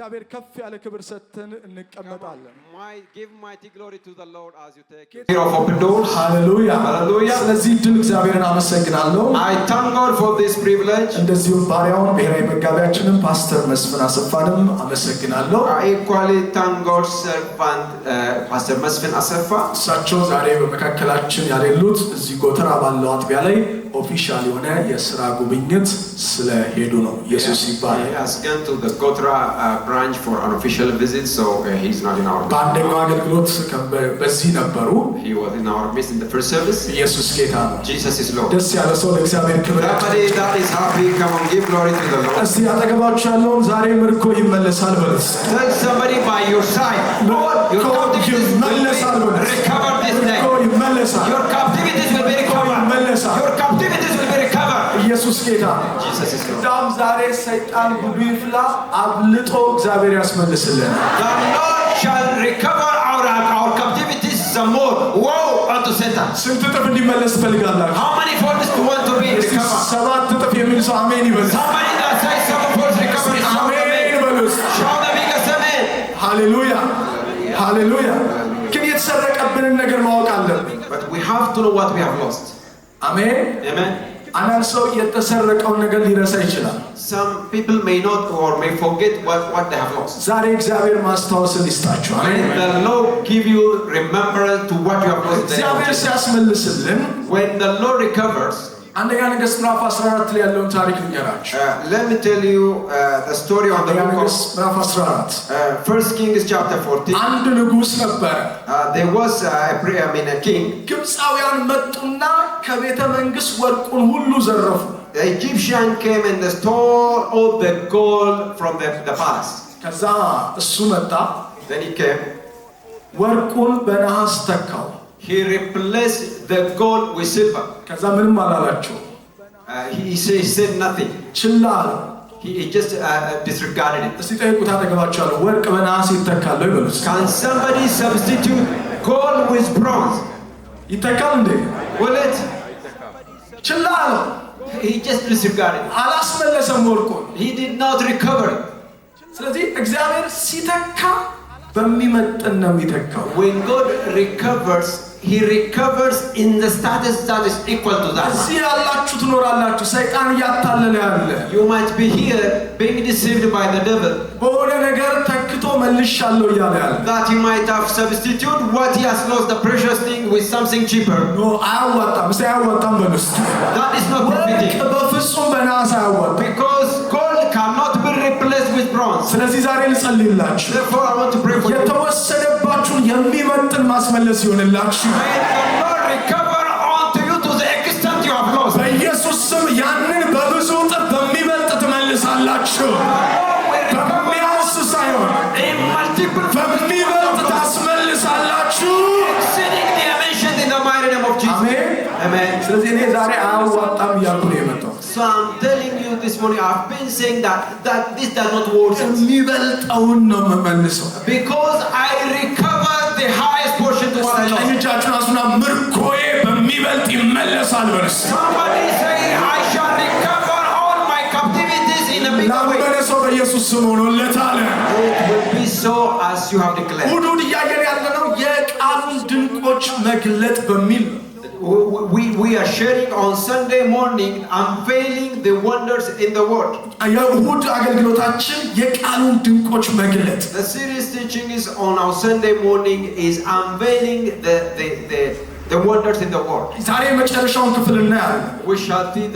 እግዚአብሔር ከፍ ያለ ክብር ሰጥተን እንቀመጣለን። Give mighty glory to the Lord as you take it. ሃሌሉያ ሃሌሉያ። ስለዚህ ድል እግዚአብሔርን አመሰግናለሁ። I thank God for this privilege. እንደዚሁም ባሪያውን ብሔራዊ መጋቢያችንን ፓስተር መስፍን አሰፋንም አመሰግናለሁ። I equally thank God's servant Pastor Mesfin Asefa. እሳቸው ዛሬ በመካከላችን ያሉት እዚህ ጎተራ ባለው አጥቢያ ላይ ኦፊሻል የሆነ የሥራ ጉብኝት ስለሄዱ ነው። ኢየሱስ ይባረክ። He has gone to the Gotra branch for an official visit, so he's not in our midst. በአንደኛው አገልግሎት በዚህ ነበሩ። He was in our midst in the first service. ኢየሱስ ጌታ ነው። Jesus is Lord. ደስ ያለ ሰው ለእግዚአብሔር ክብር ያቀርብ። Somebody that is happy, come on, give glory to the Lord. እስቲ አጠገባችሁ ያለውን ዛሬ ምርኮ ይመለሳል በሉት። Tell somebody by your side, Lord, your captivities will be recovered this day. Your captivities will be recovered. Your captivities will be recovered. ኢየሱስ ጌታ ነው። Jesus is Lord. ዳም ዛሬ ሰይጣን ጉዱ ይፍላ አብልጦ እግዚአብሔር ያስመልስልን። The Lord shall recover our captivities some more. Woe unto Satan. ስንት እጥፍ እንዲመለስ ትፈልጋላችሁ? How many folds do you want to be recovered? ሰባት እጥፍ የሚል ሰው አሜን ይበል። Somebody that says seven folds recovery. አሜን ይበሉስ። Shout the biggest amen. ሃሌሉያ ሃሌሉያ። ግን የተሰረቀብንን ነገር ማወቅ አለብን። But we have to know what we have lost. አሜን። Amen. አንዳንድ ሰው የተሰረቀውን ነገር ሊረሳ ይችላል። Some people may not or may forget what they have lost. ዛሬ እግዚአብሔር ማስታወስን ይስጣችሁ። አሜን። When the Lord give you remembrance to what you have lost. እግዚአብሔር ሲያስመልስልን When the Lord recovers. አንደኛ ነገሥት ምዕራፍ 14 ላይ ያለውን ታሪክ ልንገራችሁ። Let me tell you the story of the book of ምዕራፍ 14 First Kings chapter 14. አንድ ንጉሥ ነበረ። There was a king. ግብፃውያን መጡና ከቤተ መንግስት ወርቁን ሁሉ ዘረፉ። The Egyptian came and stole all the gold from the palace. ከዛ እሱ መጣ፣ Then he came. ወርቁን በነሐስ ተካው። He replaced the gold with silver. ከዛ ምንም አላላቸው። He said nothing. ችላ አለ። He just disregarded it. እስቲ ጠይቁት አጠገባችኋለሁ፣ ወርቅ በነሐስ ይተካል ወይ በሉት። Can somebody substitute gold with bronze? ይተካል እንዴ? Will it? ችላ አለ። He just disregarded it. አላስመለሰም ወርቁን። He did not recover it. ስለዚህ እግዚአብሔር ሲተካ በሚመጥን ነው የሚተካው። When God recovers, He recovers in the status that is equal to that. እዚህ ያላችሁ ትኖራላችሁ፣ ሰይጣን እያታለለ ያለ። You might be here being deceived by the devil. በሆነ ነገር ተክቶ መልሻለሁ እያለ ያለ። That he might have substituted what he has lost, the precious thing, with something cheaper. ኖ አያዋጣም። እስቲ አያዋጣም በሉስ። That is not profiting. በፍጹም በነሐስ አያዋጣም። Because gold cannot be replaced with bronze. ስለዚህ ዛሬ ልጸልይላችሁ። Therefore, I want to pray for you. የተወሰደባችሁን የሚመጥን ማስመለስ ይሆንላችሁ። May the Lord recover unto you to the extent you have lost. በኢየሱስ ስም ያንን በብዙ እጥፍ በሚበልጥ ትመልሳላችሁ። በሚያንስ ሳይሆን In multiple በሚበልጥ ታስመልሳላችሁ። exceeding the dimension in the mighty name of Jesus. አሜን Amen. ስለዚህ እኔ ዛሬ አያዋጣም እያልኩ ነው የመጣው። So I'm telling you this morning, I've been saying that this does not work. የሚበልጠውን ነው የምመልሰው። Because I recover the highest portion to what I lost. ቀኝቻችሁን አሱና ምርኮዬ በሚበልጥ ይመለሳል በርስ። Somebody say, I shall recover all my captivities in a bigger way. ላመነ ሰው በኢየሱስ ስም ሆኖለታል። It will be so as you have declared. ሁሉን እያየን ያለነው የቃሉን ድንቆች መግለጥ በሚል ነው። We are sharing on Sunday morning, unveiling the wonders in the word. የእሁድ አገልግሎታችን የቃሉን ድንቆች መግለጥ። The series teaching is on our Sunday morning is unveiling the wonders in the word. ዛሬ መጨረሻውን ክፍል እናያለን። We shall see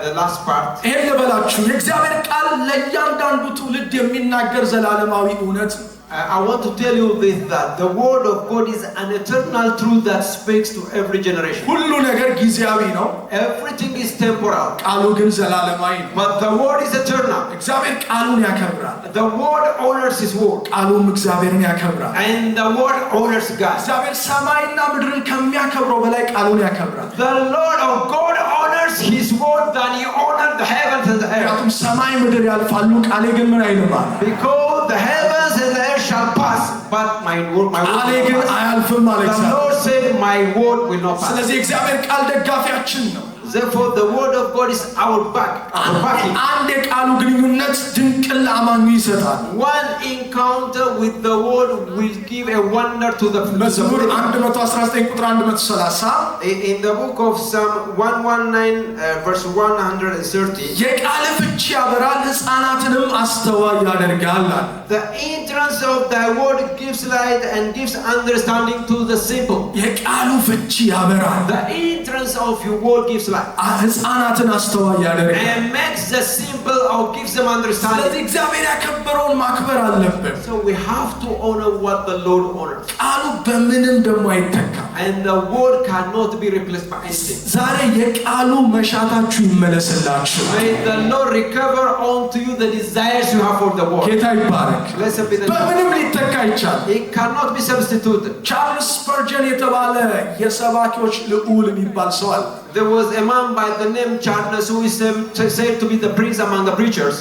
the last part. ይሄን ልበላችሁ፣ የእግዚአብሔር ቃል ለእያንዳንዱ ትውልድ የሚናገር ዘላለማዊ እውነት ነው። I want to tell you this, that the word of God is an eternal truth that speaks to every generation. ሁሉ ነገር ጊዜያዊ ነው፣ Everything is temporal, ቃሉ ግን ዘላለማዊ ነው። but the word is eternal. እግዚአብሔር ቃሉን ያከብራል፣ The word honors his word, ቃሉም እግዚአብሔርን ያከብራል። and the word honors God. እግዚአብሔር ሰማይና ምድርን ከሚያከብረው በላይ ቃሉን ያከብራል። The Lord of God honors his word than he honored the heavens and the earth. ምክንያቱም ሰማይ ምድር ያልፋሉ፣ ቃሌ ግን ምን አይልም አለ። Because the heavens and the earth shall pass, but my word ቃሌ ግን will not pass. አያልፍም አለ The እግዚአብሔር። Lord said, my word will not pass. ስለዚህ እግዚአብሔር ቃል ደጋፊያችን ነው። Therefore, the word of God is our back. Our backing. አንድ የቃሉ ግንኙነት ድንቅን ለአማኙ ይሰጣል። One encounter with the word will give a wonder to the መዝሙር 119 ቁጥር 130 in the book of Psalm 119 verse 130 የቃል ፍቺ ያበራል ሕፃናትንም አስተዋይ ያደርጋል። the entrance of thy word gives light and gives understanding to the simple. የቃሉ ፍቺ ያበራል። The entrance of your word gives light ሕፃናትን አስተዋይ ያደርጋል and makes the simple or gives them understanding. ስለዚህ እግዚአብሔር ያከበረውን ማክበር አለብን። So we have to honor what the Lord honors. ቃሉ በምንም ደግሞ አይተካም። And the word cannot be replaced by anything. ዛሬ የቃሉ መሻታችሁ ይመለስላችሁ። May the Lord recover unto you the desires you have for the word. ጌታ ይባረክ። Blessed be the name. በምንም ሊተካ ይቻላል። It cannot be substituted. ቻርልስ ስፐርጀን የተባለ የሰባኪዎች ልዑል የሚባል ሰው አለ። There was a man by the name Charles who is said to be the prince among the preachers.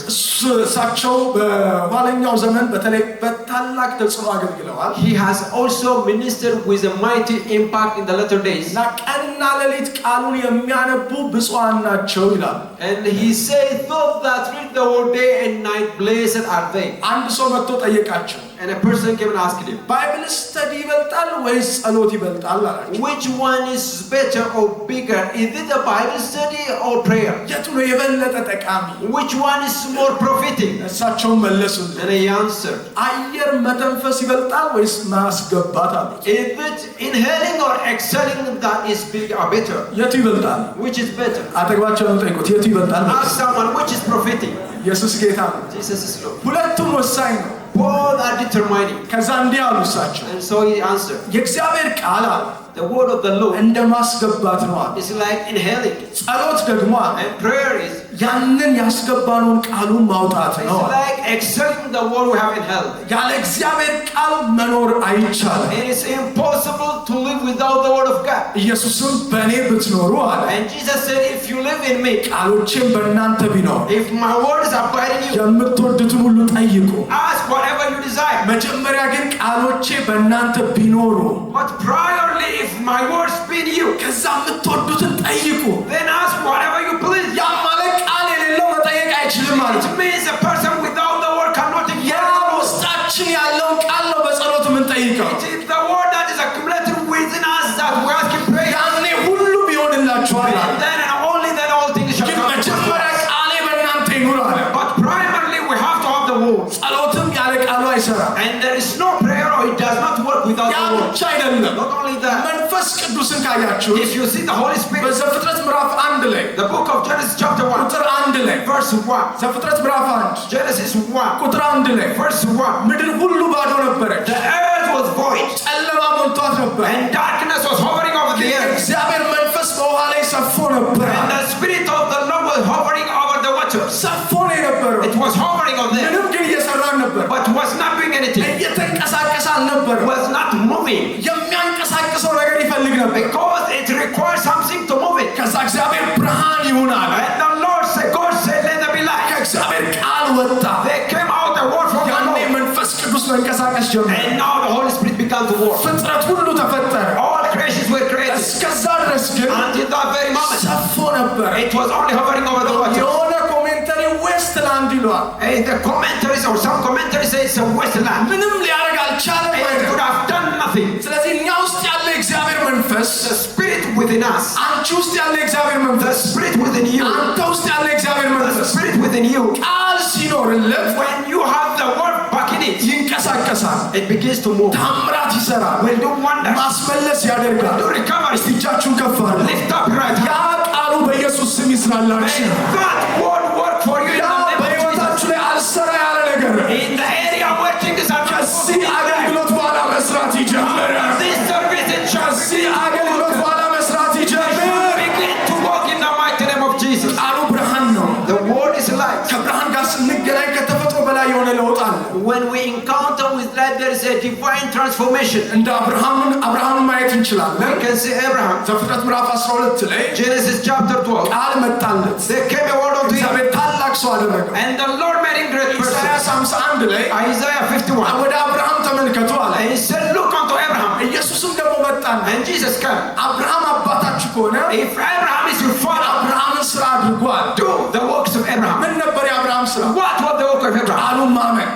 እሳቸው በኋለኛው ዘመን በተለይ በታላቅ ተጽዕኖ አገልግለዋል። He has also ministered with a mighty impact in the latter days. ቀንና ሌሊት ቃሉን የሚያነቡ ብፁዓን ናቸው ይላል። And he said, those that read the word day and night, blessed are they. አንድ ሰው መጥቶ ጠየቃቸው። And a person came and asked him, ባይብል ስተዲ ይበልጣል ወይስ ጸሎት ይበልጣል አላቸው። which one is better or bigger? Is it the Bible study or prayer? የቱ ነው የበለጠ ጠቃሚ? Which one is more profiting? እሳቸው መለሱለት። And he answered, አየር መተንፈስ ይበልጣል ወይስ ማስገባት አሉት። is it inhaling or exhaling that is big or better? የቱ ይበልጣል? Which is better? አጠገባቸው ነው ጠይቁት። የቱ ይበልጣል? Ask someone which is profiting. ኢየሱስ ጌታ ነው። Jesus is Lord. ሁለቱም ወሳኝ ነው። Both are determining. ከዛ እንዲህ አሉ እሳቸው። And so he answered, የእግዚአብሔር ቃል አለ the word of the Lord እንደ ማስገባት ነው አለ። is like inhaling. ጸሎት ደግሞ አለ And prayer is ያንን ያስገባነውን ቃሉን ማውጣት ነው። like exhaling the word we have inhaled. ያለ እግዚአብሔር ቃል መኖር አይቻልም። It is impossible to live without the word of God. ኢየሱስም በእኔ ብትኖሩ አለ And Jesus said, if you live in me, ቃሎቼም በእናንተ ቢኖር if my word is abiding in you, የምትወዱትን ሁሉ ጠይቁ። ask whatever you desire. መጀመሪያ ግን ቃሎቼ በእናንተ ቢኖሩ But priorly, if my words be in you, ከዛ የምትወዱትን ጠይቁ። then ask whatever you please. ያ ማለት ቃል የሌለው መጠየቅ አይችልም ማለት It ነው። means a person without the word cannot ያ inherit. ውስጣችን ያለውን ቃል ነው በጸሎት የምንጠይቀው። It is the word that is accumulated within us that we ask in prayer. ያኔ ሁሉ ቢሆንላችኋል አለ። And then and only then all things shall ግን come to መጀመሪያ pass. ቃሌ በእናንተ ይኑር አለ። But primarily we have to have the word. ጸሎትም ያለ ቃሉ አይሰራም። And there is no prayer or it does not work without ያ the word. ብቻ አይደለም። Not only that, መንፈስ ቅዱስን ካያችሁ if you see the Holy Spirit, በዘፍጥረት ምዕራፍ 1 ላይ the book of Genesis chapter 1, ቁጥር 1 ላይ verse 1, ዘፍጥረት ምዕራፍ 1 Genesis 1, ቁጥር 1 ላይ verse 1, ምድር ሁሉ ባዶ ነበረች፣ the earth was void ጨለማ ሞልቷት ነበር፣ and darkness was hovering over the earth. እግዚአብሔር መንፈስ በውሃ ላይ ሰፎ ነበር። And the Spirit of the Lord was hovering over the waters. ሰፎ ነው የነበረው። It was hovering on them, ምንም ግን እየሰራን ነበር። but was not doing anything. እየተንቀሳቀሰ አልነበረም። Was not moving የሚያንቀሳቅሰው ነገር ይፈልግ ነበር። because it requires something to move it. ከዛ እግዚአብሔር ብርሃን ይሁን አለ። And the Lord said, God said, let there be light. ከእግዚአብሔር ቃል ወጣ። They came out the word from the ያኔ Lord. መንፈስ ቅዱስ መንቀሳቀስ ጀመረ። And now the Holy Spirit began to work. ፍጥረት ሁሉ ተፈጠረ። All creations were created. እስከዛ ድረስ ግን Until that very moment, ሰፎ ነበር። it was only hovering over the waters. የሆነ ኮሜንተሪ ዌስትላንድ ይሏል። And the commentaries or some commentaries say it's a wasteland. ምንም ሊያደርግ አልቻለም። It could have done nothing. ስለዚህ እኛ ውስጥ ያለ የእግዚአብሔር መንፈስ፣ The Spirit within us, አንቺ ውስጥ ያለ የእግዚአብሔር the መንፈስ፣ Spirit within you, አንተ ውስጥ ያለ የእግዚአብሔር the መንፈስ Spirit within you, ቃል ሲኖርለት when you have the word backing it, ይንቀሳቀሳል፣ it begins to move, ታምራት ይሰራል፣ will do wonders, ማስመለስ ያደርጋል። do recovery. እስቲ እጃችሁን ከፍ አድርጉ። Lift up your right ያ hand. ቃሉ በኢየሱስ ስም ይስራላችሁ። May that word work for you in ያ the name of በሕይወታችሁ ላይ አልሰራ ያለ ነገር Jesus. In the area where things are ከዚህ አገልግሎት በኋላ መስራት ይጀምራል። this service in church ከዚህ አገልግሎት በኋላ መስራት ይጀምራል። begin to walk in the mighty name of Jesus. ቃሉ ብርሃን ነው። The word is light. ከብርሃን ጋር ስንገናኝ ከተፈጥሮ በላይ የሆነ ለውጥ አለ። When we encounter with light, there is a divine transformation. እንደ አብርሃምን ማየት እንችላለን። We can see Abraham. ዘፍጥረት ምዕራፍ 12 ላይ Genesis chapter 12. ቃል መጣለት፣ There came a word unto him, እግዚአብሔር ታላቅ ሰው አደረገው። and the Lord made him great person. ኢሳይያስ 51 ላይ Isaiah 51. ወደ አብርሃም ተመልከቱ አለ። And he said, look unto Abraham. ኢየሱስም ደግሞ መጣ መጣና And Jesus came. አብርሃም አባታችሁ ከሆነ If Abraham is your father, አብርሃምን ስራ አድርጓል። do the works of Abraham. ምን ነበር የአብርሃም ስራ? What was the work of Abraham? ቃሉን ማመን።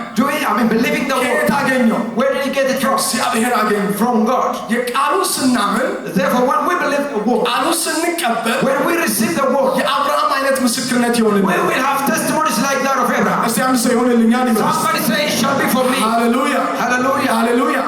Believing the word. ከየት አገኘው? Where did he get it from? እግዚአብሔር አገኘው። From God. የቃሉን ስናምን Therefore, when we believe the word, ቃሉን ስንቀበል when we receive the word, የአብርሃም አይነት ምስክርነት ይሆንልናል። we will have testimonies like that of Abraham. እስቲ አንድ ሰው ይሆንልኛል ይበል። Somebody say it shall be for me. ሃሌሉያ Hallelujah. ሃሌሉያ።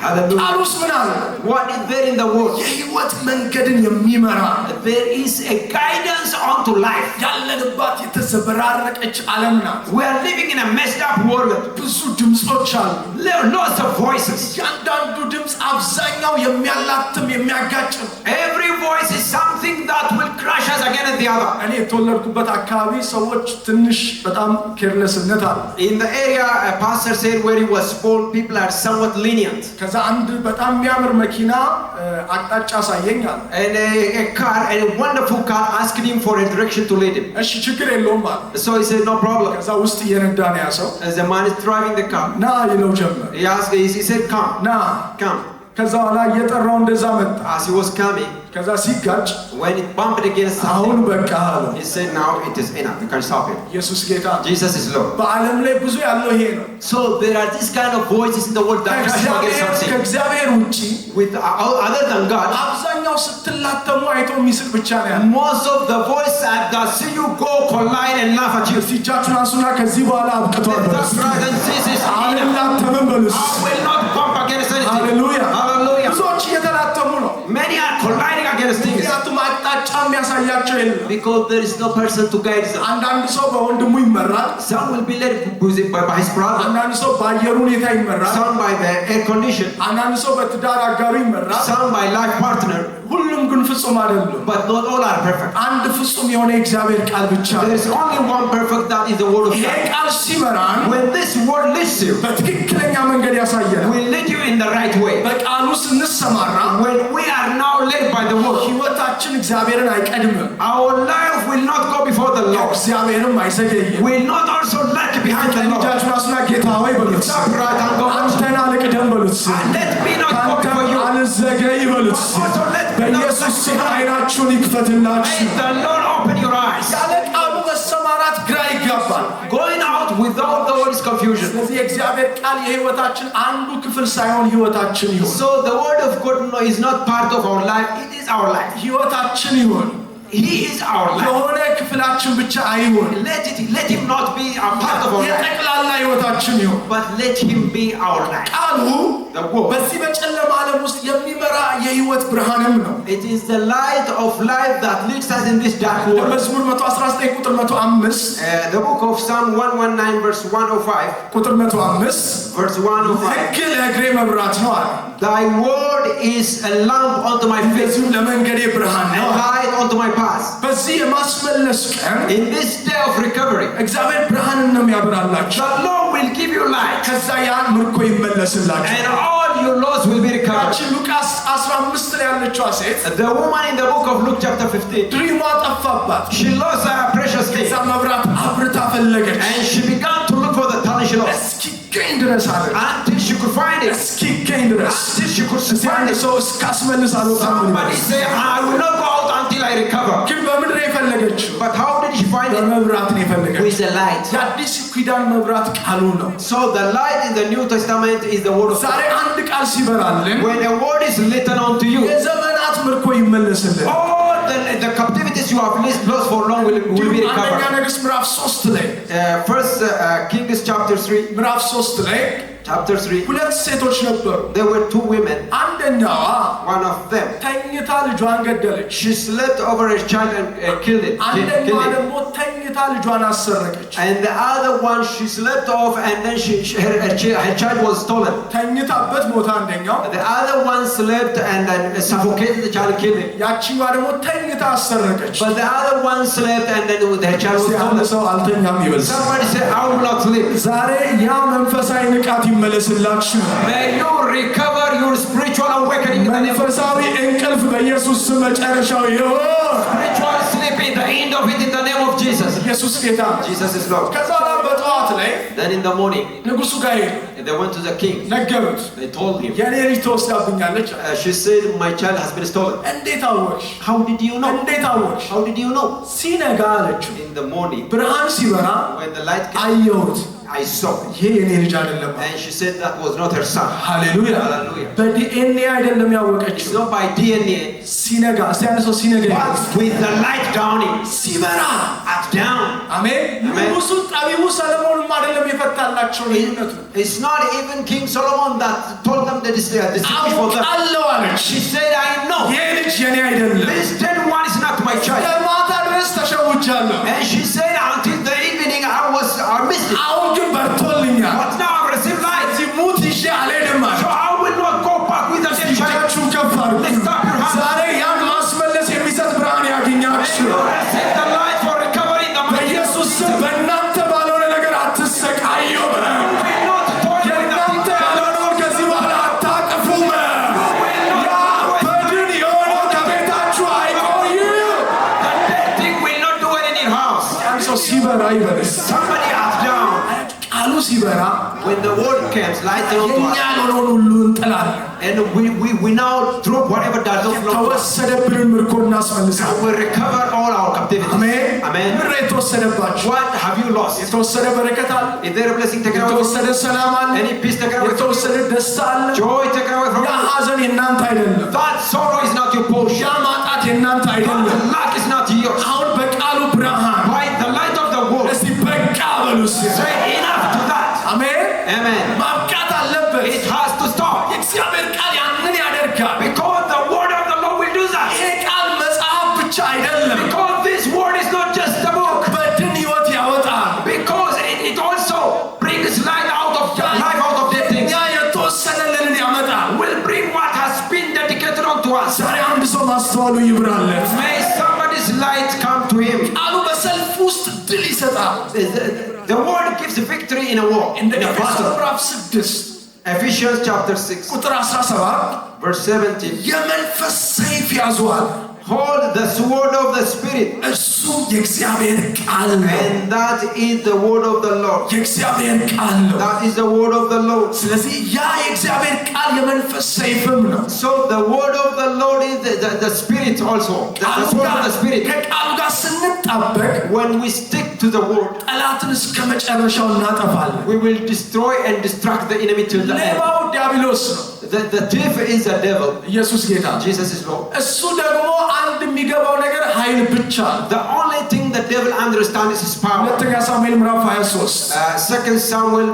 Hallelujah. ቃሉስ ምን አለ? What is there in the word? የህይወት መንገድን የሚመራ There is a guidance unto life. ያለንባት የተዘበራረቀች ዓለም ናት። We are living in a messed up world. ብዙ ድምጾች አሉ። There are lots of voices. ያንዳንዱ ድምጽ አብዛኛው የሚያላትም የሚያጋጭ ነው። Every voice is something that will crush us against the other. እኔ የተወለድኩበት አካባቢ ሰዎች ትንሽ በጣም ኬርለስነት አለ። In the area a pastor said where he was born, people are somewhat lenient. ከዛ አንድ በጣም የሚያምር መኪና አቅጣጫ አሳየኛል። And a car, a wonderful car, asked him for a direction to lead him. እሺ ችግር የለውም አለ። So he said no problem. ከዛ ውስጥ እየነዳ ነው ያ ሰው። As the man is driving the car, ና ይለው ጀመር። he said come, ና come. ከዛ በኋላ እየጠራው እንደዛ መጣ። As he was coming, ከዛ ሲጋጭ when it bumped against አሁን something, በቃ አለ። he said now it is enough, you can stop it. ኢየሱስ ጌታ ነው። Jesus is Lord. በዓለም ላይ ብዙ ያለው ይሄ ነው። So there are this kind of voices in the world that crush you against something. ከእግዚአብሔር ውጪ With other than God, አብዛኛው ስትላተሙ አይቶ የሚስቅ ብቻ ነው ያለው። most of the voices that see you go collide and laugh at you. እጃችሁን አንሱና ከዚህ በኋላ አብቅቷል በሉ። That's right, and this is አልላተምም በሉ። I will not bump against anything. ሃሌሉያ Hallelujah. ብዙዎች እየተላተሙ ነው። Many are colliding against things ምክንያቱም አቅጣጫ የሚያሳያቸው የለም። because there is no person to guide them. አንዳንድ ሰው በወንድሙ ይመራል። Some will be led by his brother, አንዳንድ ሰው በአየር ሁኔታ ይመራል። some by the air condition, አንዳንድ ሰው በትዳር አጋሩ ይመራል። some by life partner, ሁሉም ግን ፍጹም አይደሉም። but not all are perfect. አንድ ፍጹም የሆነ የእግዚአብሔር ቃል ብቻ ነው። There is only one perfect, that is the word of ይሄ God. ቃል ሲመራን When this word leads you, በትክክለኛ መንገድ ያሳየናል። will lead you in the right way. በቃሉ ስንሰማራ When we are now led by the word, ህይወታችን እግዚአብሔርን አይቀድምም። our life will not go before the Lord, እግዚአብሔርም አይዘገይም። will not also lag behind the Lord. እጃችሁን አንሱና ጌታ ሆይ በሉት። Stop right and go. አንተን አልቅደም በሉት። And let me not go ካንተ before you. አልዘገይ በሉት። Also let me not በኢየሱስ ስም ዓይናችሁን ይክፈትላችሁ። May the Lord open your eyes. ያለ ቃሉ መሰማራት ግራ ይጋባል። Going out without the word is confusion. ስለዚህ የእግዚአብሔር ቃል የህይወታችን አንዱ ክፍል ሳይሆን ህይወታችን ይሁን። So the word of God is not part of our life, it is our life. ህይወታችን ይሁን። He is our life. የሆነ ክፍላችን ብቻ አይሁን። Let him not be a part of our life, የጠቅላላ ህይወታችን ይሁን። but let him be our life. ቃሉ The word, በዚህ በጨለማ ዓለም ውስጥ የሚመራ የህይወት ብርሃንም ነው። it is the light of life that leads us in this dark world. በመዝሙር 119 ቁጥር 105 The book of Psalm 119 verse 105, ቁጥር 105 verse 105. ሕግ ለእግሬ መብራት ነው አለ። Thy word is a lamp unto my feet, እንደዚሁም ለመንገዴ ብርሃን a ነው አለ። light unto my path. በዚህ የማስመለስ ቀን In this day of recovery, እግዚአብሔር ብርሃንን ነው የሚያበራላችሁ። the Lord will give you light, ከዛ ያን ምርኮ ይመለስላችሁ። and all your loss will be recovered. ያቺ ሉቃስ 15 ላይ ያለችዋ ሴት The woman in the book of Luke chapter 15, ድሪሟ ጠፋባት። she lost her precious thing, ከዛ መብራት አብርታ ፈለገች። and she began to look for the talent she lost እስኪገኝ ድረስ አለ። until she could find it. እስኪገኝ ድረስ Until she could እስቲ find አንድ it. ሰው እስካስመልስ አልወጣም ብሎ Somebody say, I will not go out until I recover. ግን በምድር የፈለገችው But how did she find it? በመብራት ነው የፈለገችው። With the light. የአዲስ ኪዳን መብራት ቃሉ ነው። So the light in the New Testament is the word of ዛሬ God. አንድ ቃል ሲበራልን When a word is written unto you, የዘመናት ምርኮ ይመለስልን። all the captivities you have lost for long will be አንደኛ recovered. ነገሥት ምዕራፍ 3 ላይ First Kings chapter 3, ምዕራፍ 3 ላይ chapter 3, ሁለት ሴቶች ነበሩ። there were two women. አንደኛዋ One of them, ተኝታ ልጇን ገደለች። she slept over her child and killed it. አንደኛዋ ደግሞ ተኝታ ልጇን አሰረቀች። And the other one, she slept off and then her child was stolen. ተኝታበት ሞታ አንደኛው፣ The other one slept and then suffocated the child, killed it. ያቺኛዋ ደግሞ ተኝታ አሰረቀች። But the other one slept and then her child was አንድ stolen. ሰው አልተኛም ይበል። Somebody say, I will not sleep. ዛሬ ያ መንፈሳዊ ንቃት ይመለስላችሁ። May you recover your spiritual awakening in the name of መንፈሳዊ እንቅልፍ በኢየሱስ ስም መጨረሻው ይሁን። spiritual sleep in the end of it in the name of Jesus. ኢየሱስ ጌታ ነው። Jesus is Lord. ከዛ በኋላ በጠዋት ላይ Then in the morning, ንጉሱ ጋር ሄዱ። And they went to the king. ነገሩት። They told him. የኔ ልጅ ተወስዳብኛለች። She said, my child has been stolen. እንዴት አወቅሽ? How did you know? እንዴት አወቅሽ? How did you know? ሲነጋ አለችው። In the morning, ብርሃን ሲበራ when the light came, አየሁት። I saw. ይሄ የኔ ልጅ አይደለም። And she said that was not her son. ሃሌሉያ። Hallelujah. በዲኤንኤ አይደለም It's ያወቀችው። not by DNA, ሲነጋ እስቲ አንድ ሰው ሲነጋ but with the light dawning. ሲበራ At down. አሜን። አሜን። ንጉሡ ጠቢቡ ሰለሞንም አይደለም የፈታላቸው ልዩነቱ። It's not even King Solomon that told them that this is for them. አውቃለሁ አለች። She said, I know. ይሄ ልጅ የኔ አይደለም። This dead one is not my child. ለማታ ድረስ ተሸውጃለሁ። And she said, until the evening I missed it. አሁን ግን በርቶልኛል። But now I've received light. እዚህ ሙት ይዤ አልሄድም አለ። So I will not go back with the dead child. እጃችሁን ከፍ አድርጉ። Lift up your hands. ዛሬ ያን ማስመለስ የሚሰጥ ብርሃን ያገኛችሁ። You receive the light for recovery in the mighty name of በኢየሱስ ስም በእናንተ ባልሆነ ነገር አትሰቃዩ። የእናንተ ያልሆነውን ከዚህ በኋላ አታቅፉም። ያ በድን የሆነው ከቤታችሁ አይቆይም። The dead thing will not do it in your house. ያን ሰው ሲበራ ይበልስ። Somebody up down. ቃሉ ሲበራ When the word comes, light on የእኛ us. ያልሆነውን ሁሉ እንጥላለን። And we now drop whatever does not belong to us. የተወሰደብንን ምርኮ እናስመልሳለን። We recover all our captivity. አሜን። Amen. ምድር የተወሰደባችሁ What have you lost? የተወሰደ በረከት አለ። Is there a blessing taken away? የተወሰደ ሰላም አለ። Any peace taken away? የተወሰደ ደስታ አለ። Joy taken away from ያ you? ሐዘን የእናንተ አይደለም። That sorrow is not your ያ portion. ማጣት የእናንተ አይደለም። That lack is not yours. አሁን በቃሉ ብርሃን By the light of the word, እስቲ በቃ በሉ እስቲ። say enough to that. አሜን። Amen. ማብቃት አለበት። It has to stop. የእግዚአብሔር ቃል ያንን ያደርጋል። Because the word of the Lord will do that. ይሄ ቃል መጽሐፍ ብቻ አይደለም። Because this word is not just a book. በድን ሕይወት ያወጣል። Because it also brings light out of life out of dead things. ያ የተወሰነልንን ያመጣል። Will bring what has been dedicated unto us. ዛሬ አንድ ሰው ማስተዋሉ ይብራለት። May somebody's light come to him. ቃሉ በሰልፍ ውስጥ ድል ይሰጣል። The word gives victory in a war. እንደ In a ኤፌሶን battle. ምዕራፍ 6 Ephesians chapter 6 ቁጥር 17 verse 17. የመንፈስ ሰይፍ ያዙዋል። Hold the sword of the Spirit. እሱ የእግዚአብሔር ቃል ነው። And that is the word of the Lord. የእግዚአብሔር ቃል ነው። That is the word of the Lord. ስለዚህ ያ የእግዚአብሔር ቃል የመንፈስ ሰይፍም ነው። So the word of the Lord is the Spirit also. The sword of the Spirit. ከቃሉ ጋር ስንጣበቅ When we stick to the word, ጠላትን እስከ መጨረሻው እናጠፋለን። we will destroy and distract the enemy till the end. ሌባው ዲያብሎስ ነው። The thief is the devil. ኢየሱስ ጌታ። Jesus is Lord. እሱ ደግሞ አንድ የሚገባው ነገር ኃይል ብቻ ነው። The only thing the devil understands is his power. ሁለተኛ ሳሙኤል ምዕራፍ 23 2 Samuel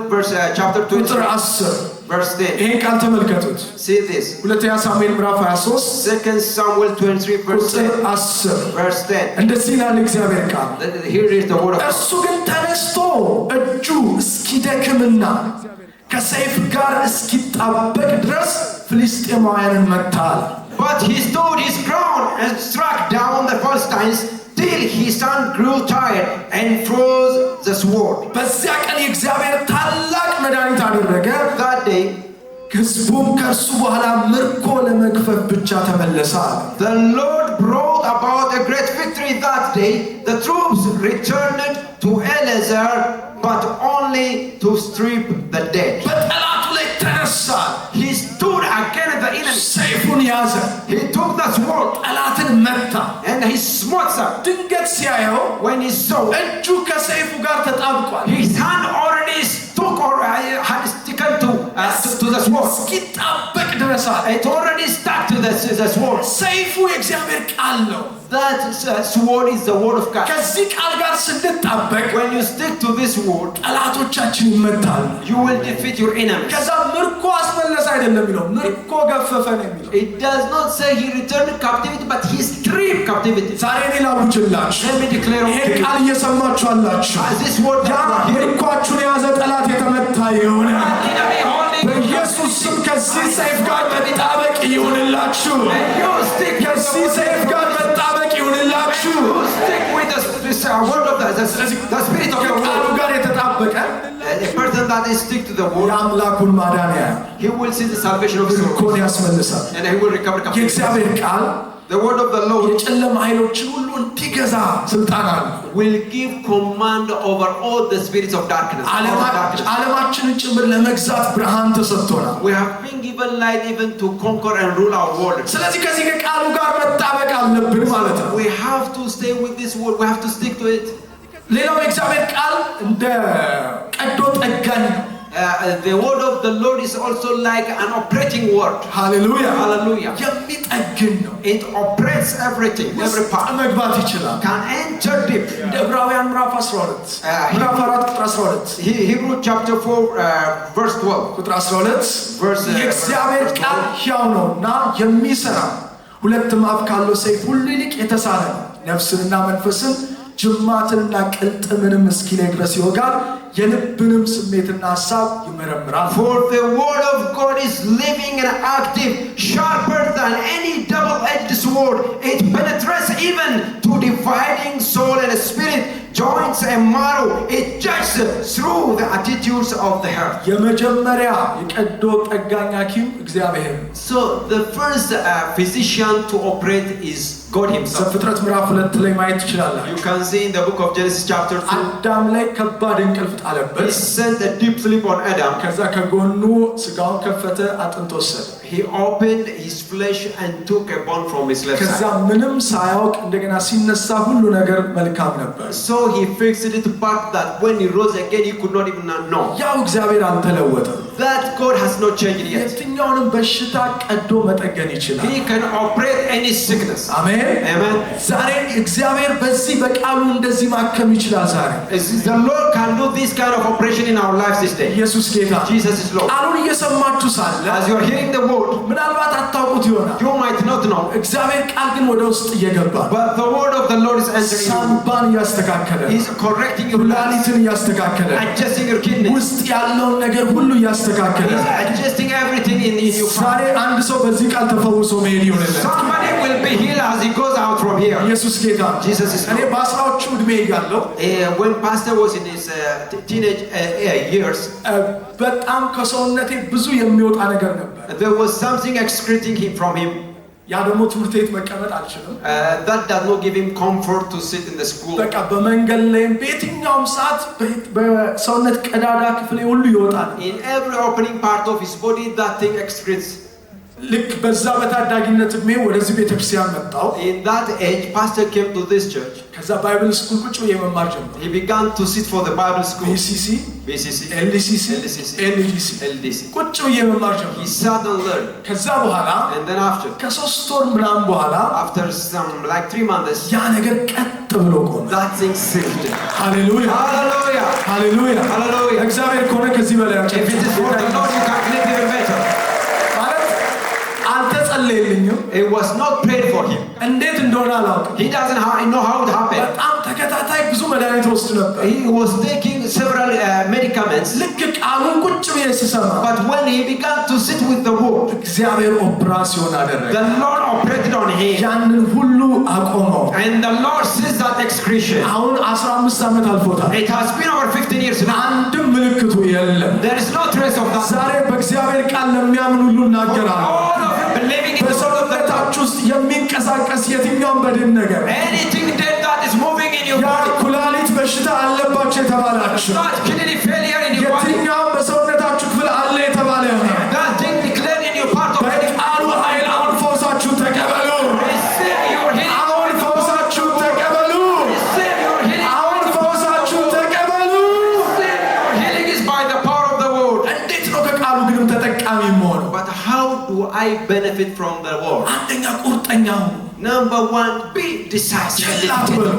chapter ቁጥር 20 10 verse 10. ይሄን ቃል ተመልከቱት። See this. ሁለተኛ ሳሙኤል ምዕራፍ 23 2 Samuel 23 verse ቁጥር 10. 10 Verse 10. እንደዚህ ይላል እግዚአብሔር ቃል። Here is the word of God. እርሱ ግን ተነስቶ እጁ እስኪደክምና ከሰይፍ ጋር እስኪጣበቅ ድረስ ፍልስጤማውያንን መታ። But he stood his ground and struck down the Philistines till his son grew tired and froze the sword. በዚያ ቀን የእግዚአብሔር ታላቅ መድኃኒት አደረገ። That day, ሕዝቡም ከእርሱ በኋላ ምርኮ ለመግፈፍ ብቻ ተመለሰ። the Lord brought about a great victory that day. The troops returned to Eleazar, but only to strip the dead. በጠላቱ ላይ ተነሳ። He stood against the enemy. ሰይፉን ያዘ። He took the sword ጠላትን መታ። and he smote them. ድንገት ሲያየው When he saw እጁ ከሰይፉ ጋር ተጣብቋል። his hand already stuck or had sticken to the sword. እስኪጣበቅ ድረስ አለ። It already stuck to the sword. ሰይፉ የእግዚአብሔር ቃል ነው። That sword is the word of God. ከዚህ ቃል ጋር ስንጣበቅ When you stick to this word, ጠላቶቻችን ይመታሉ። you will defeat your enemies. ከዛ ምርኮ አስመለሰ አይደለም የሚለው ምርኮ ገፈፈ ነው የሚለው። It does not say he returned captivity, but he stripped captivity. ዛሬ እኔ ላውጅላችሁ፣ Let me declare ይሄን unto you, ቃል እየሰማችሁ አላችሁ። as this word ያ that you are hearing, ምርኳችሁን የያዘ ጠላት የተመታ የሆነ enemy holding በኢየሱስ ስም ከዚህ ሰይፍ ጋር መጣበቅ ይሁንላችሁ። you stick ከዚህ ሰይፍ ጋር መጣበቅ ይሁንላችሁ። stick with this word of the spirit of your ከቃሉ word. ጋር የተጣበቀ A person that is stick to the word, የአምላኩን ማዳን ያያል፣ he will see the salvation of his soul, ምርኮን ያስመልሳል። and he will recover captivity. የእግዚአብሔር ቃል the word of the Lord የጨለማ ኃይሎችን ሁሉ እንዲገዛ ስልጣን አለው። will give command over all the spirits of darkness. ዓለማችንን ጭምር ለመግዛት ብርሃን ተሰጥቶናል። We have been given light even to conquer and rule our world. ስለዚህ ከዚህ ከቃሉ ጋር መጣበቅ አለብን ማለት ነው። We have to stay with this word. We have to stick to it. ሌላው የእግዚአብሔር ቃል እንደ ቀዶ ጠጋኝ the word of the Lord is also like an operating word. Hallelujah. Hallelujah. የሚጠግን ነው። It operates everything, every part. መግባት ይችላል። Can enter deep. ዕብራውያን ምዕራፍ 12 ምዕራፍ 4 ቁጥር 12 Hebrew chapter 4 verse 12 ቁጥር 12 የእግዚአብሔር ቃል ሕያው ነውና የሚሰራ ሁለትም አፍ ካለው ሰይፍ ሁሉ ይልቅ የተሳለ ነው፣ ነፍስንና መንፈስን ጅማትንና ቅልጥምንም እስኪለይ ድረስ ይወጋል፣ የልብንም ስሜትና ሐሳብ ይመረምራል። For the word of God is living and active, sharper than any double-edged sword. It penetrates even to dividing soul and spirit, joints and marrow. It judges through the attitudes of the heart. የመጀመሪያ የቀዶ ጠጋኝ ሐኪም እግዚአብሔር። So the first physician to operate is God himself. ዘፍጥረት ምዕራፍ 2 ላይ ማየት ትችላላችሁ። You can see in the book of Genesis chapter 2. አዳም ላይ ከባድ እንቅልፍ ጣለበት። He sent a deep sleep on Adam. ከዛ ከጎኑ ስጋውን ከፈተ፣ አጥንት ወሰደ። He opened his flesh and took a bone from his left ከዛ side. ምንም ሳያውቅ እንደገና ሲነሳ ሁሉ ነገር መልካም ነበር። So he fixed it back that when he rose again he could not even know. ያው እግዚአብሔር አልተለወጠም። That God has not changed yet. የትኛውንም በሽታ ቀዶ መጠገን ይችላል። He can operate any sickness. አሜን። Amen. ዛሬ እግዚአብሔር በዚህ በቃሉ እንደዚህ ማከም ይችላል። ዛሬ The Lord can do this kind of operation in our lives this day. ኢየሱስ ጌታ። Jesus is Lord. ቃሉን እየሰማችሁ ሳለ As you are hearing the word, ምናልባት አታውቁት ይሆናል። you might not know, እግዚአብሔር ቃል ግን ወደ ውስጥ እየገባ but the word of the Lord is entering you. ሳምባን እያስተካከለ፣ He's correcting your life, ኩላሊትን እያስተካከለ፣ adjusting your kidneys. ውስጥ ያለውን ነገር ሁሉ እያስተካከለ። He's adjusting everything in you. ዛሬ አንድ ሰው በዚህ ቃል ተፈውሶ መሄድ ይሆንለት። Somebody will be healed as he goes out from here. ኢየሱስ ጌታ። Jesus is እኔ Lord. በአስራዎቹ ዕድሜ እያለሁ When pastor was in his teenage years, በጣም ከሰውነቴ ብዙ የሚወጣ ነገር ነበር። there was something excreting him from him. ያ ደግሞ ትምህርት ቤት መቀመጥ አልችልም። That does not give him comfort to sit in the school. በቃ በመንገድ ላይም በየትኛውም ሰዓት በሰውነት ቀዳዳ ክፍሌ ሁሉ ይወጣል። In every opening part of his body, that thing excretes. ልክ በዛ በታዳጊነት ዕድሜ ወደዚህ ቤተክርስቲያን መጣሁ። In that age, pastor came to this church. ከዛ ባይብል ስኩል ቁጭ ብዬ መማር ጀመርኩ። He began to sit for the Bible school. BCC፣ BCC, LDCC፣ LDC LDC. ቁጭ ብዬ መማር ጀመርኩ። He sat and learned. ከዛ በኋላ And then after ከ3 ወር ምናምን በኋላ after some like 3 months, ያ ነገር ቀጥ ብሎ ቆመ። that thing shifted. ሃሌሉያ Hallelujah. ሃሌሉያ Hallelujah. እግዚአብሔር ከሆነ ከዚህ በላይ If it is for the Lord, you can claim even better. ማለት አልተጸለየልኝም። It was not prayed for him. እንዴት እንደሆነ አላውቅም። He doesn't know how it happened. በጣም ተከታታይ ብዙ መድኃኒት ወስድ ነበር። He was taking several medicaments. ልክ ቃሉን ቁጭ ብዬ ስሰማ But when he began to sit with the word, እግዚአብሔር ኦፕራሲዮን አደረገ። the Lord operated on him. ያንን ሁሉ አቆመው። And the Lord sees that excretion. አሁን 15 ዓመት አልፎታል። It has been over 15 years now. አንድም ምልክቱ የለም። There is no trace of that. ዛሬ በእግዚአብሔር ቃል ለሚያምን ሁሉ እናገራለሁ። All of you believing in the word of the Lord. በሰውነታችሁ ውስጥ የሚንቀሳቀስ የትኛውም በድን ነገር Anything dead that is moving in your ያ body, ኩላሊት በሽታ አለባችሁ የተባላችሁ that kidney failure in your body, የትኛውም በሰውነታችሁ ክፍል አለ የተባለ that thing declared in your part of body, በቃሉ ኃይል አሁን ፈውሳችሁን ተቀበሉ። receive your healing. አሁን ፈውሳችሁን ተቀበሉ። Receive your healing. አሁን ፈውሳችሁን ተቀበሉ። Receive your healing is by the power of the word. እንዴት ነው ከቃሉ ግንም ተጠቃሚ የምሆነው? But how do I benefit from the word? አንደኛ ቁርጠኛ ሁኑ። Number 1, be decisive. ችላ አትበሉ።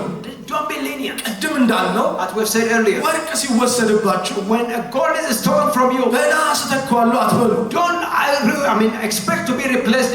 Don't be lenient. ቅድም እንዳልነው As we've said earlier, ወርቅ ሲወሰድባችሁ when a gold is stolen from you, በናስ ተኳሉ አትበሉ። don't expect to be replaced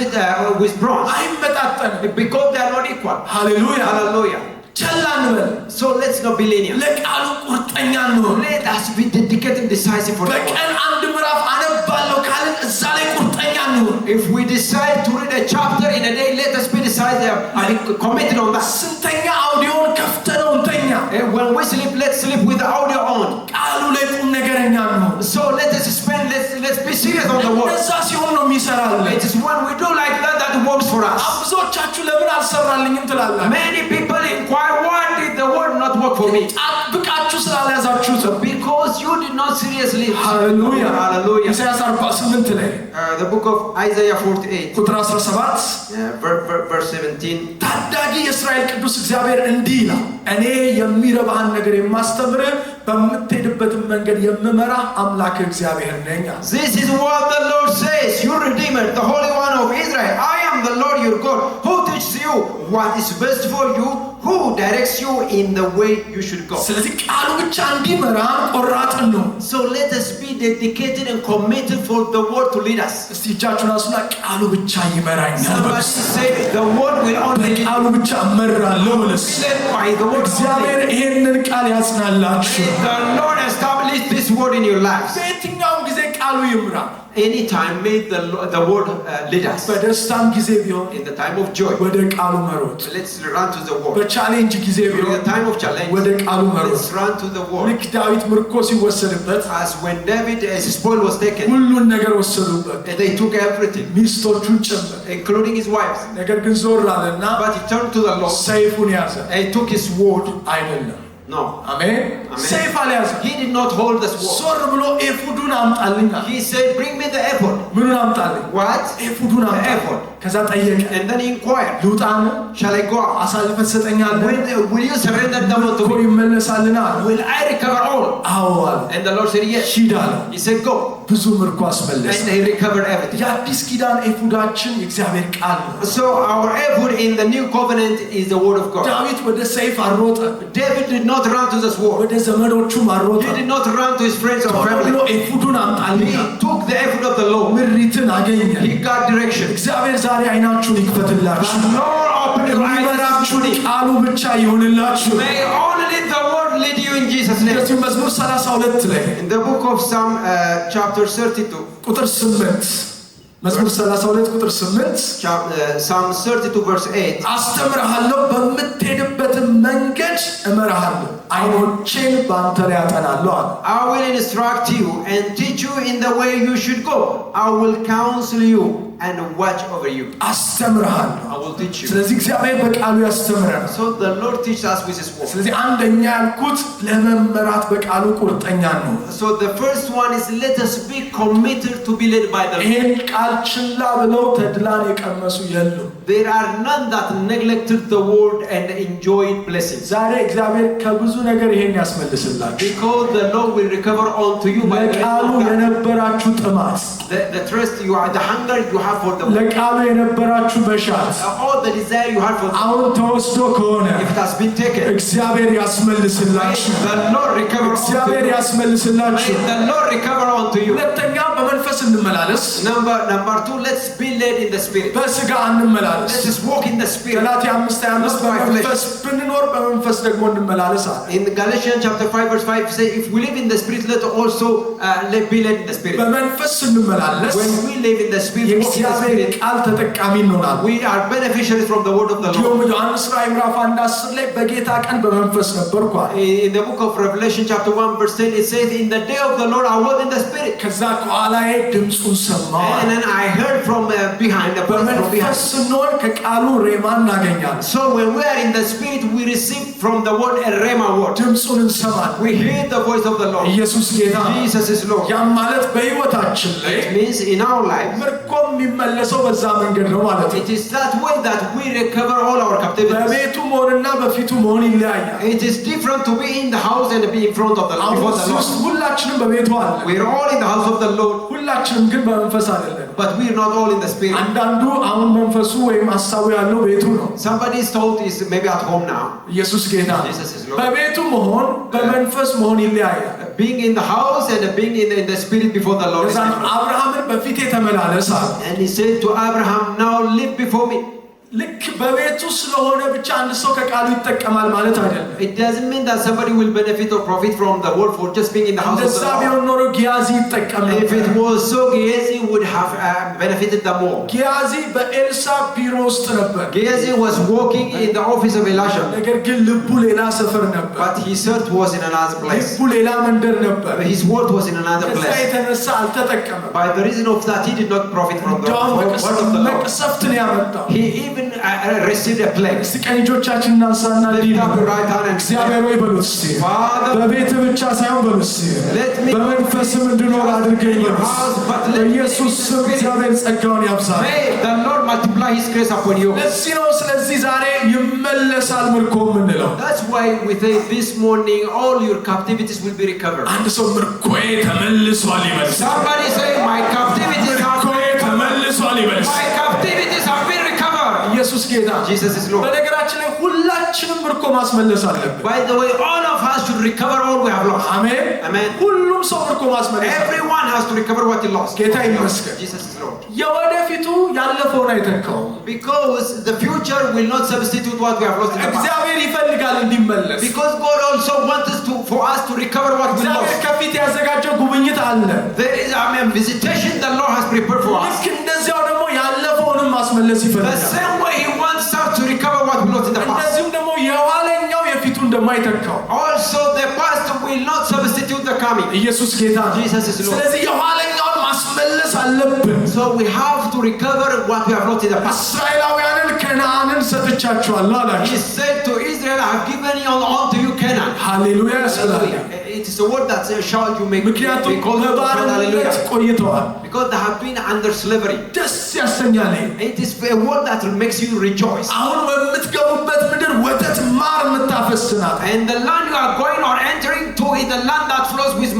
with bronze, አይመጣጠንም። because they are not equal. ሃሌሉያ Hallelujah. ቸላ እንበል። So let's not be lenient. ለቃሉ ቁርጠኛ እንሆን። Let us be dedicated and decisive for the word. በቀን አንድ ምዕራፍ አነባለሁ ካልን እዛ ላይ ቁርጠኛ እንሆን። If we decide to read a chapter in a day, let us be decisive and committed on that. ስንተኛ አውዲዮን ከፍተነው እንተኛ። When we sleep, let's sleep with the audio on. ቃሉ ላይ ቁም ነገረኛ እንሆን። So let us spend, let's be serious on the word. እንደዛ ሲሆን ነው የሚሰራልን። It is when we do like that that works for us. ብዙዎቻችሁ ለምን አልሰራልኝም ትላላችሁ? Many people inquire, why did the word not work for me? አጥብቃችሁ ስላልያዛችሁት ነው። Because you did not seriously. ሃሌሉያ Hallelujah. ኢሳይያስ 48 ላይ The book of Isaiah 48, ቁጥር 17 verse 17. ታዳጊ የእስራኤል ቅዱስ እግዚአብሔር እንዲህ ይላል፣ እኔ የሚረባህን ነገር የማስተምርህ በምትሄድበትም መንገድ የምመራ አምላክ እግዚአብሔር ነኝ። This is what the Lord says, your Redeemer, the Holy One of Israel. I am the Lord your God, who teaches you what is best for you, who directs you in the way you should go. ስለዚህ ቃሉ ብቻ እንዲመራ ቆራጥን ነው። So let us be dedicated and committed for the word to lead us. እስቲ እጃችሁን አንሱና ቃሉ ብቻ ይመራኛል። Somebody say the word will only lead ቃሉ ብቻ እመራለሁ ብለስ by the word. እግዚአብሔር ይሄንን ቃል ያጽናላችሁ። The Lord established this word in your lives. በየትኛውም ጊዜ ቃሉ ይምራ። Anytime may the word lead us. በደስታም ጊዜ ቢሆን In the time of joy, ወደ ቃሉ መሮጥ፣ let's run to the word. በቻሌንጅ ጊዜ During ቢሆን the time of challenge, ወደ ቃሉ መሮጥ። let's run to the word. ልክ ዳዊት ምርኮ ሲወሰድበት As when David, as his spoil was taken, ሁሉን ነገር ወሰዱበት፣ they took everything, ሚስቶቹን ጭምር። including his wives. ነገር ግን ዞር አለና But he turned to the Lord ሰይፉን ያዘ። and he took his sword. አይደለም No, አሜን። ሰይፍ አልያዘ። he did not hold the sword. ዞር ብሎ ኤፉዱን አምጣልኝ አለ። He said, "Bring me the ephod." ምኑን አምጣልኝ? What? ኤፉዱን The አምጣልኝ። ephod. ከዛ ጠየቀ፣ And then he inquired, ልውጣን? "Shall I go out? አሳልፈህ ትሰጠኛለህ? Will you surrender them unto እኮ me? ይመለሳልና አለ። Will I recover all?" አዎ አለ። And the Lord said, "Yes." ሂድ አለ። He said, "Go." ብዙ ምርኮ አስመለሰ። And he recovered everything. የአዲስ ኪዳን ኤፉዳችን የእግዚአብሔር ቃል ነው። So our ephod in the new covenant is the word of God. ዳዊት ወደ ሰይፍ አልሮጠ፣ David did not run to the sword. ወደ ዘመዶቹም አልሮጠ። He did not run to his friends or ቶሎ ብሎ family. ኤፉዱን አምጣልኝ He አለ። took the ephod of the Lord. ምሪትን አገኘ። He got direction. እግዚአብሔር ዛሬ አይናችሁን ይክፈትላችሁ። Lord, open your eyes. የሚመራችሁ ቃሉ ብቻ ይሁንላችሁ። May only the word lead you in Jesus' name. እንደዚሁ መዝሙር 32 ላይ In the book of Psalm, chapter 32, ቁጥር 8 መዝሙር 32 ቁጥር 8 Psalm 32, verse 8. አስተምርሃለሁ በምትሄድበትም መንገድ እመራሃለሁ አይኖቼን በአንተ ላይ አጠናለሁ አለ። I will instruct you and teach you in the way you should go. I will counsel you and watch over you. አስተምርሃለሁ። I will teach you. ስለዚህ እግዚአብሔር በቃሉ ያስተምረናል። So the Lord teaches us with His word. ስለዚህ አንደኛ ያልኩት ለመመራት በቃሉ ቁርጠኛ ነው። So the first one is, let us be committed to be led by the Lord. ይሄን ቃል ችላ ብለው ተድላን የቀመሱ የሉም። There are none that neglected the word and enjoyed blessings. ዛሬ እግዚአብሔር ከብዙ ነገር ይሄን ያስመልስላችሁ። Because the Lord will recover unto you by the ለቃሉ grace of God. የነበራችሁ ጥማት፣ The thirst you are, the hunger you have for the word, ለቃሉ የነበራችሁ መሻት all the desire you have for the word, አሁን ተወስዶ ከሆነ if it has been taken, እግዚአብሔር ያስመልስላችሁ። may the Lord recover unto እግዚአብሔር you. ያስመልስላችሁ። May the Lord recover unto you. ሁለተኛ በመንፈስ እንመላለስ፣ Number two, let's be led in the Spirit. በስጋ እንመላለስ። Let's just walk in the Spirit. ገላትያ 5:25 በመንፈስ ብንኖር በመንፈስ ደግሞ እንመላለስ አለ። In Galatians chapter 5 verse 5 say, if we live in the Spirit, let also be led in the Spirit. በመንፈስ እንመላለስ When we live in the Spirit, walk in the የእግዚአብሔር Spirit, ቃል ተጠቃሚ እንሆናለን። we are beneficiaries from the word of the Lord. እንዲሁም ዮሐንስ ራዕይ ምዕራፍ 1:10 ላይ በጌታ ቀን በመንፈስ ነበርኩ አለ። In the book of Revelation chapter 1 verse 10 it says, in the day of the Lord I was in the Spirit. ከዛ ከኋላዬ ድምፁን ሰማሁ አለ። And then I heard from behind, the voice from በመንፈስ behind. ስንሆን ከቃሉ ሬማ እናገኛለን። So when we are in the Spirit, we receive from the word a rhema word. ድምፁን እንሰማለን። We hear the voice of the Lord. ኢየሱስ ጌታ ነው። Jesus is Lord. ያም ማለት በሕይወታችን ላይ It means in our life, ምርኮ የሚመለሰው በዛ መንገድ ነው ማለት ነው። it is that way that we recover all our captivities. በቤቱ መሆንና በፊቱ መሆን ይለያያል። It is different to be in the house and be in front of the Lord. አሁን Before the ውስጥ Lord. ሁላችንም በቤቱ አለ፣ We are all in the house of the Lord, ሁላችንም ግን በመንፈስ አይደለም። but we are not all in the Spirit. አንዳንዱ አሁን መንፈሱ ወይም ሀሳቡ ያለው ቤቱ ነው። Somebody's thought is maybe at home now. ኢየሱስ ጌታ ነው። Jesus is Lord. በቤቱ መሆን በመንፈስ መሆን ይለያያል። Being in the house and being in the Spirit before the Lord is ከዛ different. አብርሃምን በፊቴ ተመላለስ አለ። And he said to Abraham, now live before me. ልክ በቤቱ ስለሆነ ብቻ አንድ ሰው ከቃሉ ይጠቀማል ማለት አይደለም። It doesn't mean that somebody will benefit or profit from the word for just being in the house of the Lord. ቢሆን ኖሮ ጊያዚ ይጠቀም ነበር። If it was so, Gehazi would have benefited the more. ጊያዚ በኤልሳ ቢሮ ውስጥ ነበር። Gehazi was working in the office of Elisha. ነገር ግን ልቡ ሌላ ሰፈር ነበር። But his heart was in another place. ልቡ ሌላ መንደር ነበር። His word was in another ከዛ place. የተነሳ አልተጠቀመም። By the reason of that, he did not profit from the word of the Lord. መቅሰፍትን ያመጣው He even received a plague. እስቲ ቀኝ እጆቻችንን እናንሳና Lift up your right hand and say, እግዚአብሔር ሆይ በሉ እስቲ Father, በቤት ብቻ ሳይሆን በሉ እስቲ let me በመንፈስም እንድኖር አድርገኝ በሉ በኢየሱስ ስም እግዚአብሔር ጸጋውን ያብዛል። may the Lord multiply His grace upon you. ለዚህ ነው ስለዚህ ዛሬ ይመለሳል ምርኮ የምንለው። That's why we say this morning all your captivities will be recovered. አንድ ሰው ምርኮዬ ተመልሷል ይበል። Somebody say my captivities have ምርኮዬ ተመልሷል ይበል። my captivities have been recovered. ኢየሱስ ጌታ። Jesus is Lord. በነገራችን ላይ ሁላችንም ምርኮ ማስመለስ አለብን። By the way, all of us should recover all we have lost. አሜን Amen. ሁሉም ሰው ምርኮ ማስመለስ አለበት። Everyone has to recover what he lost. ጌታ ይመስገን። Jesus is Lord. የወደፊቱ ያለፈውን አይተካው። Because the future will not substitute what we have lost in the past. እግዚአብሔር ይፈልጋል እንዲመለስ። Because God also wants us for us to recover what we እግዚአብሔር lost. ከፊት ያዘጋጀው ጉብኝት አለ። There is visitation the Lord has prepared for us. ልክ እንደዚያው ደግሞ ያለፈውንም ማስመለስ The ይፈልጋል። same way He wants us to recover what we lost in the past. እንደዚሁም ደግሞ የኋለኛው የፊቱ እንደማይተካው Also, the past will not substitute the coming. ኢየሱስ ጌታ ነው። Jesus is Lord. ስለዚህ የኋለኛውን ማስመለስ አለብን። So we have to recover what we have lost in the past. እስራኤላውያንን ከነዓንን ሰጥቻቸዋለሁ አላቸው። He said to Israel, I have given you unto you Canaan. ሃሌሉያ ያስብላል። It is a word that says, shall you make ምክንያቱም be called to friend, በባርነት hallelujah. ቆይተዋል። Because they have been under slavery. ደስ ያሰኛል። It is a word that makes you rejoice. አሁን በምትገቡበት ምድር ወተት ማር የምታፈስ ናት። And the land you are going or entering to is the land that flows with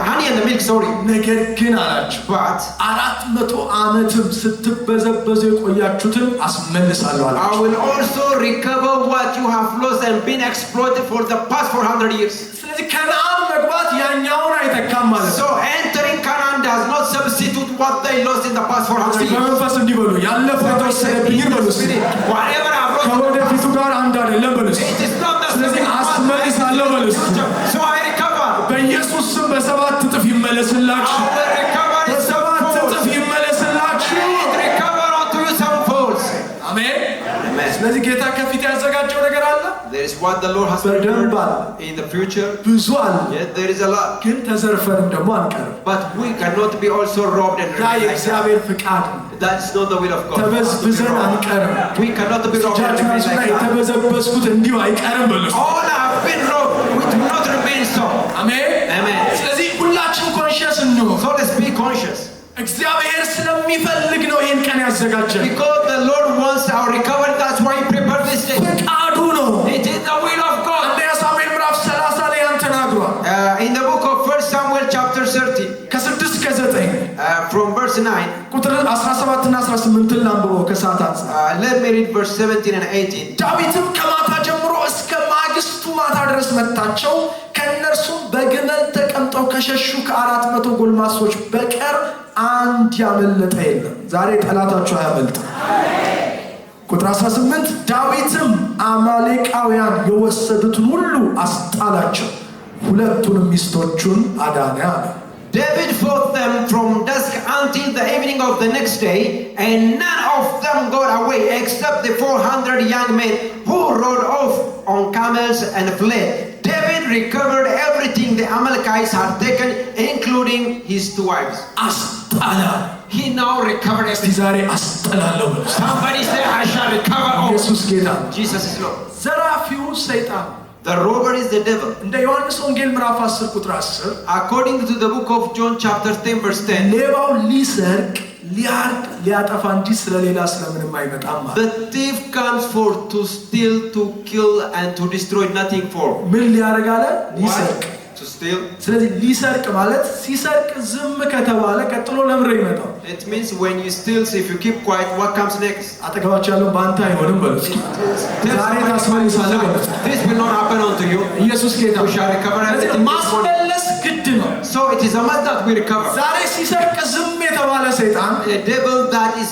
honey and the milk, sorry. ነገር ግን አላቸው But 400 ዓመትም ስትበዘበዙ የቆያችሁትን አስመልሳለሁ I አላቸው። will also recover what you have lost and been exploited for the past 400 years. ስለዚህ ከነዓን መግባት ያኛውን አይተካም ማለት ነው። So entering Canaan does not substitute what they lost in the past 400 years. በመንፈስ እንዲበሉ ያለፈው የተወሰደብኝን በሉ እስቲ Whatever I've lost, ከወደፊቱ ጋር አንድ አይደለም በሉ እስቲ it is not the ስለዚህ same አስመልሳለሁ በሉ እስቲ So I recover. በኢየሱስ ስም በሰባት እጥፍ ይመለስላችሁ። I will recover in በሰባት እጥፍ sevenfold. ይመለስላችሁ። It recover unto you sevenfold. አሜን። Amen. ስለዚህ ጌታ ከፊት ያዘጋጀው ነገር አለ። There is what the Lord has በደንብ prepared አለ። in the future. ብዙ አለ። Yes, there is a lot. ግን ተዘርፈንም ደግሞ አንቀርም። But we cannot be also robbed and ያ ruined like that. የእግዚአብሔር ፍቃድ ነው። That is not the will of God. ተበዝብዘን አንቀርም። We cannot be robbed and እጃችሁ ruined ራሱ like ላይ that. የተበዘበዝኩት እንዲሁ አይቀርም በሉ እስቲ። All have been robbed. We do not remain so. አሜን። Amen. ስለዚህ ሁላችን ኮንሺየስ እንሁን። So let's be conscious. እግዚአብሔር ስለሚፈልግ ነው ይሄን ቀን ያዘጋጀው። Because the Lord wants our recovery, that's why He prepared this day. ፍቃዱ ነው። It is the will of God. አንደኛ ሳሙኤል ምዕራፍ 30 ላይ ያን ተናግሯል። In the book of 1 Samuel chapter 30, ከ6 እስከ 9 from verse 9, ቁጥር 17 እና 18 ላንብበው ከሰዓት አንፃር። let me read verse 17 and 18. ዳዊትም ከማታ ጀምሮ እስከ ማግስቱ ማታ ድረስ መታቸው። ከእነርሱም በግመል ተቀምጠው ከሸሹ ከ400 ጎልማሶች በቀር አንድ ያመለጠ የለም። ዛሬ ጠላታችሁ አያመልጥም። ቁጥር 18 ዳዊትም አማሌቃውያን የወሰዱትን ሁሉ አስጣላቸው፣ ሁለቱንም ሚስቶቹን አዳነ አለ። David fought them from dusk until the evening of the next day, and none of them got away except the 400 young men who rode off on camels and fled. David recovered everything the Amalekites had taken, including his 2 wives. አስጣላ። He now recovered እስቲ everything. ዛሬ አስጠላለሁ ብሎ Somebody say, I shall recover all. ኢየሱስ ጌታ። Jesus is Lord. ዘራፊው ሰይጣን The robber is the devil. እንደ ዮሐንስ ወንጌል ምዕራፍ 10 ቁጥር 10 According to the book of John chapter 10 verse 10, ሌባው ሊሰርቅ ሊያርድ ሊያጠፋ እንጂ ስለሌላ ስለምንም አይመጣም ማለት። the thief comes for to steal, to kill, and to destroy, nothing for. ምን ሊያደርግ አለ? ሊሰርቅ to steal. ስለዚህ ሊሰርቅ ማለት ሲሰርቅ ዝም ከተባለ ቀጥሎ ለምንድን ነው የሚመጣው? It means when you steal, if you keep quiet, what comes next? አጠገባቸው ያለው በአንተ አይሆንም በሉት። ዛሬ ታስመልሳለህ በሉት። This will not happen unto you. ኢየሱስ ጌታ We shall recover everything this morning. ማስመለስ ግድ ነው። So it is a must that we recover. ዛሬ ሲሰርቅ ዝም የተባለ ሰይጣን A devil that is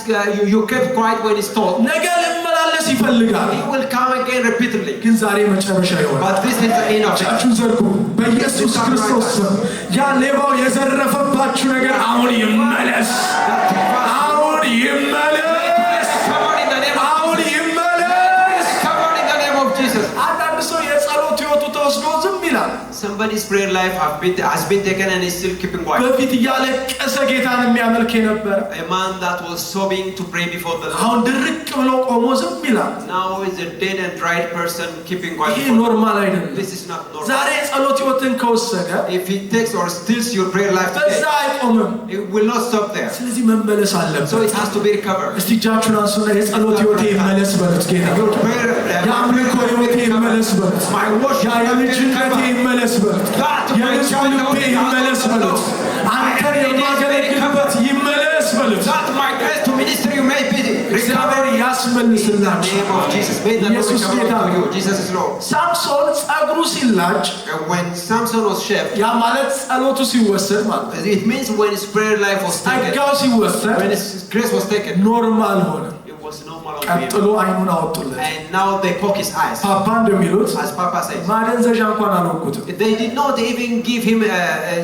you kept quiet when he stole, ነገ ልመላለስ ይፈልጋል። he will come again repeatedly. ግን ዛሬ መጨረሻ ይሆናል። But this is the end of it. እጃችሁን ዘርጉ በኢየሱስ ክርስቶስ ስም። ያ ሌባው የዘረፈባችሁ ነገር አሁን ይመለስ፣ አሁን ይመለስ፣ Recover in the name of አሁን ይመለስ። Recover in the name of Jesus. አንዳንድ ሰው የጸሎት ህይወቱ ተወስዶ ዝም ይላል። Somebody's prayer life has been taken and is still keeping quiet. በፊት እያለቀሰ ጌታን የሚያመልክ የነበረ A man that was sobbing to pray before the Lord, አሁን ድርቅ ብሎ ቆሞ ዝም ይላል። now is a dead and dried person keeping quiet. ይሄ before the Lord. ኖርማል አይደለም። This is not normal. ዛሬ የጸሎት ህይወትን ከወሰደ If he takes or steals your prayer life በዛ today, አይቆምም። it will not stop there. ስለዚህ መመለስ So አለበት። it has to be recovered. እስቲ እጃችሁን አንሱና የጸሎት ህይወቴ ይመለስ በሉት። ጌታ Your prayer, የአምልኮ ህይወቴ ይመለስ በሉት። my worship, ያ የልጅነቴ ይመለስ በሉት። የንጹህ ልቤ ይመለስ በሉት። አንተን የማገለግልበት ይመለስ በሉት። that my grace to minister you may be recovered እግዚአብሔር in the ያስመልስላችሁ። name of Jesus. May the Lord ኢየሱስ recover ጌታ unto ነው። you. Jesus is Lord. ሳምሶን ጸጉሩ ሲላጭ And when Samson was shaved, ያ ማለት ጸሎቱ ሲወሰድ ማለት ነው። it means when his prayer life was taken, ጸጋው ሲወሰድ when his grace was taken, ኖርማል ሆነ። it was normal unto him. ቀጥሎ አይኑን አወጡለት። And now they poke his eyes. ፓፓ እንደሚሉት As Papa says, ማደንዘዣ እንኳን አልወጉትም። they did not even give him